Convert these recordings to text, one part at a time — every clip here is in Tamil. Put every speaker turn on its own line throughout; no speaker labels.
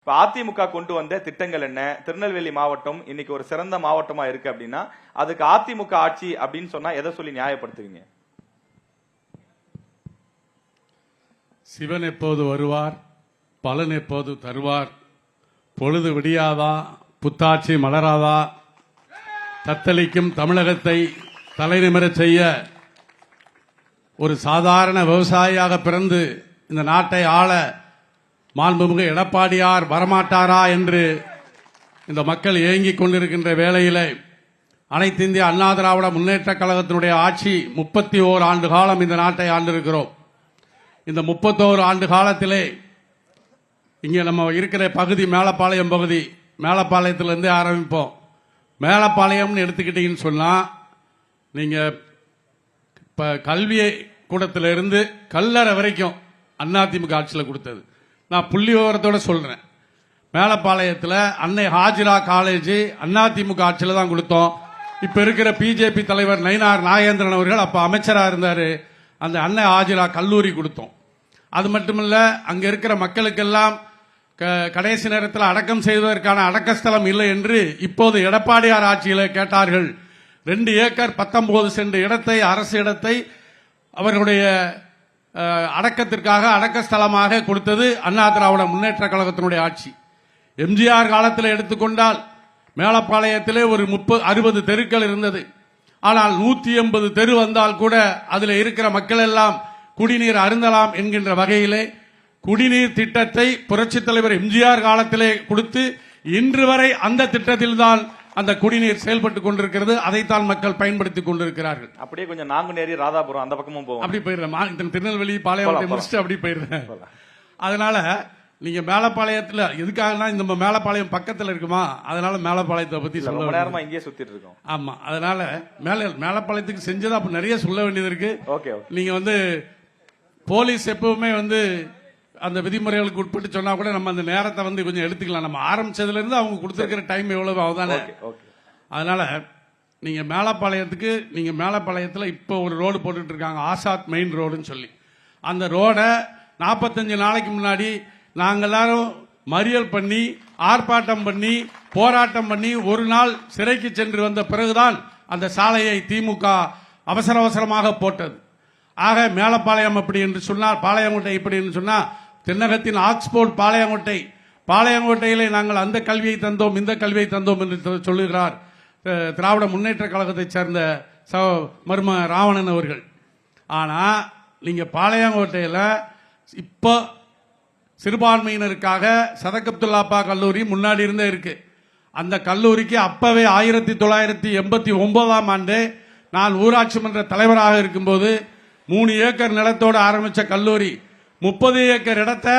இப்ப அதிமுக கொண்டு வந்த திட்டங்கள் என்ன? திருநெல்வேலி மாவட்டம் இன்னைக்கு ஒரு சிறந்த மாவட்டமா இருக்கு அப்படின்னா அதுக்கு அதிமுக ஆட்சி அப்படின்னு சொன்னா எதை சொல்லி நியாயப்படுத்துவீங்க?
சிவன் எப்போது வருவார், பலன் எப்போது தருவார், பொழுது விடியாதா, புத்தாட்சி மலராதா, தத்தளிக்கும் தமிழகத்தை தலைநிமிரச் செய்ய ஒரு சாதாரண விவசாயியாக பிறந்து இந்த நாட்டை ஆள மாண்புமிகு எடப்பாடியார் வரமாட்டாரா என்று இந்த மக்கள் ஏங்கிக் கொண்டிருக்கின்ற வேளையிலே அனைத்து இந்திய அண்ணா திராவிட முன்னேற்ற கழகத்தினுடைய ஆட்சி 31 ஆண்டு காலம் இந்த நாட்டை ஆண்டிருக்கிறோம். இந்த 31 ஆண்டு காலத்திலே இங்கே நம்ம இருக்கிற பகுதி மேலப்பாளையம் பகுதி, மேலப்பாளையத்திலிருந்து ஆரம்பிப்போம். மேலப்பாளையம்னு எடுத்துக்கிட்டீங்கன்னு சொன்னா நீங்க இப்ப கல்வி கூடத்திலிருந்து கல்லறை வரைக்கும் அதிமுக ஆட்சியில் கொடுத்தது. நான் புள்ளி விவரத்தோட சொல்றேன். மேலப்பாளையத்தில் அன்னை ஹாஜிரா காலேஜ் அதிமுக ஆட்சியில் தான் கொடுத்தோம். இப்ப இருக்கிற பிஜேபி தலைவர் நயினார் நாகேந்திரன் அவர்கள் அப்ப அமைச்சரா இருந்தாரு. அந்த அன்னை ஹாஜிரா கல்லூரி கொடுத்தோம். அது மட்டுமல்ல, அங்க இருக்கிற மக்களுக்கெல்லாம் கடைசி நேரத்தில் அடக்கம் செய்வதற்கான அடக்கஸ்தலம் இல்லை என்று இப்போது எடப்பாடியார் ஆட்சியில் கேட்டார்கள். 2 ஏக்கர் 19 சென்ட் இடத்தை, அரசு இடத்தை அவர்களுடைய அடக்கத்திற்காக அடக்கஸ்தலமாக கொடுத்தது அண்ணா திராவிட முன்னேற்ற கழகத்தினுடைய ஆட்சி. எம்ஜிஆர் காலத்தில் எடுத்துக்கொண்டால் மேலப்பாளையத்திலே ஒரு 60 தெருக்கள் இருந்தது. ஆனால் 180 தெரு வந்தால் கூட அதில் இருக்கிற மக்கள் எல்லாம் குடிநீர் அருந்தலாம் என்கின்ற வகையிலே குடிநீர் திட்டத்தை புரட்சித் தலைவர் எம்ஜிஆர் காலத்திலே கொடுத்து இன்று வரை அந்த திட்டத்தில்தான் அந்த குடிநீர் செயல்பட்டுக் கொண்டிருக்கிறது. அதைத்தான் மக்கள் பயன்படுத்திக் கொண்டிருக்கிறார்கள்.
அப்படியே கொஞ்சம் நாங்குநேரி, ராதாபுரம் அந்த பக்கமும் போவோம்.
அப்படி போயிடுறேன். திருநெல்வேலி பாளையத்தை முடிச்சுட்டு அப்படி போயிடுறேன். அதனால நீங்க மேலப்பாளையத்துல எதுக்காகனா இந்த மேலப்பாளையம் பக்கத்துல இருக்குமா, அதனால மேலப்பாளையத்தை பத்தி
சொல்ல நேரமா இங்கே சுத்திட்டு இருக்கோம்.
ஆமா, அதனால மேலப்பாளையத்துக்கு செஞ்சதா அப்ப நிறைய சொல்ல வேண்டியது இருக்கு. நீங்க போலீஸ் எப்பவுமே அந்த விதிமுறைகளுக்கு உட்பட்டு சொன்னா கூட நம்ம அந்த நேரத்தை கொஞ்சம் எடுத்துக்கலாம். நம்ம ஆரம்பிச்சதுல இருந்து அவங்க கொடுத்திருக்கிற டைம் எவ்வளவு அவதானே. அதனால நீங்க மேலப்பாளையத்துல இப்ப ஒரு ரோடு போட்டுட்டு இருக்காங்க, ஆசாத் மெயின் ரோடுன்னு சொல்லி. அந்த ரோட 45 நாளைக்கு முன்னாடி நாங்க எல்லாரும் மறியல் பண்ணி, ஆர்ப்பாட்டம் பண்ணி, போராட்டம் பண்ணி ஒரு நாள் சிறைக்கு சென்று வந்த பிறகுதான் அந்த சாலையை திமுக அவசர அவசரமாக போட்டது. ஆக மேலப்பாளையம் அப்படி என்று சொன்னால், பாளையங்கோட்டை இப்படி என்று சொன்னால், தென்னகத்தின் ஆக்ஸ்போர்ட் பாளையங்கோட்டையிலே நாங்கள் அந்த கல்வியை தந்தோம், இந்த கல்வியை தந்தோம் என்று சொல்லுகிறார் திராவிட முன்னேற்ற கழகத்தை சேர்ந்த மர்ம ராவணன் அவர்கள். ஆனா நீங்க பாளையங்கோட்டையில இப்ப சிறுபான்மையினருக்காக சதக் அப்துல்லாப்பா கல்லூரி முன்னாடி இருந்தே இருக்கு. அந்த கல்லூரிக்கு அப்பவே 1989ஆம் ஆண்டு நான் ஊராட்சி மன்ற தலைவராக இருக்கும்போது 3 ஏக்கர் நிலத்தோடு ஆரம்பிச்ச கல்லூரி 30 ஏக்கர் இடத்தை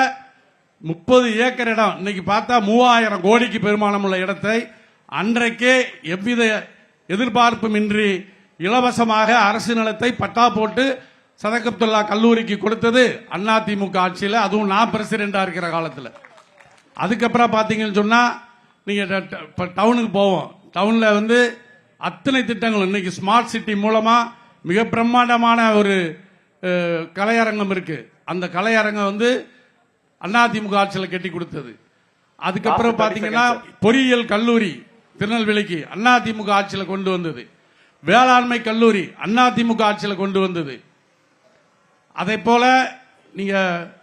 30 ஏக்கர் இடம் இன்னைக்கு பார்த்தா 3000 கோடிக்கு பெருமானம் உள்ள இடத்தை அன்றைக்கே எவ்வித எதிர்பார்ப்பும் இன்றி இலவசமாக அரசு நிலத்தை பட்டா போட்டு சதக் அப்துல்லா கல்லூரிக்கு கொடுத்தது அதிமுக ஆட்சியில், அதுவும் நான் பிரசிடென்டா இருக்கிற காலத்தில். அதுக்கப்புறம் பாத்தீங்கன்னு சொன்னா நீங்க டவுனுக்கு போவோம். டவுன்ல அத்தனை திட்டங்கள் இன்னைக்கு ஸ்மார்ட் சிட்டி மூலமா மிக பிரம்மாண்டமான ஒரு கலையரங்கம் இருக்கு. அந்த கலையரங்கம் அதிமுக ஆட்சியில் கட்டி கொடுத்தது. அதுக்கப்புறம் பாத்தீங்கன்னா பொறியியல் கல்லூரி திருநெல்வேலிக்கு அதிமுக ஆட்சியில் கொண்டு வந்தது. வேளாண்மை கல்லூரி அதிமுக ஆட்சியில் கொண்டு வந்தது. அதே போல நீங்க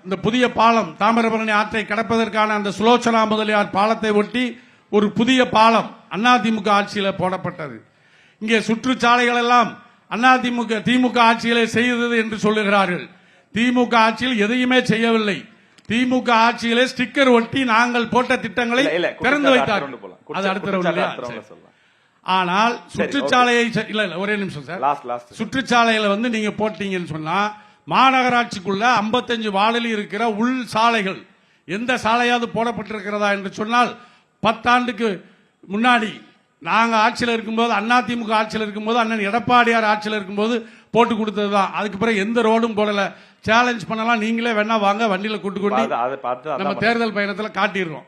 இந்த புதிய பாலம், தாமிரபரணி ஆற்றை கடப்பதற்கான அந்த சுலோச்சனா முதலியார் பாலத்தை ஒட்டி ஒரு புதிய பாலம் அதிமுக ஆட்சியில் போடப்பட்டது. இங்கே சுற்றுச்சாலைகள் எல்லாம் திமுக ஆட்சியிலே செய்தது என்று சொல்லுகிறார்கள். திமுக ஆட்சியில் எதையுமே செய்யவில்லை. திமுக ஆட்சியிலே ஸ்டிக்கர் ஒட்டி நாங்கள் போட்ட திட்டங்களை திறந்து வைத்தார்கள். அது அடுத்த. ஆனால் சுற்றுச்சாலையை ஒரே நிமிஷம் சார், சுற்றுச்சாலையில நீங்க போட்டீங்கன்னு சொன்னா மாநகராட்சிக்குள்ள 55 வார்டில் இருக்கிற உள் சாலைகள் எந்த சாலையாவது போடப்பட்டிருக்கிறதா என்று சொன்னால் 10 ஆண்டுக்கு முன்னாடி நாங்க ஆட்சியில் இருக்கும்போது, அதிமுக ஆட்சியில் இருக்கும்போது, அண்ணன் எடப்பாடியார் ஆட்சியில் இருக்கும்போது போட்டு கொடுத்ததுதான். அதுக்கு பிறகு எந்த ரோடும் போடல. சேலஞ்ச் பண்ணலாம், நீங்களே வேணா வாங்க, வண்டியில கூட்டு கொண்டு நம்ம தேர்தல் பயணத்தில் காட்டிடுறோம்.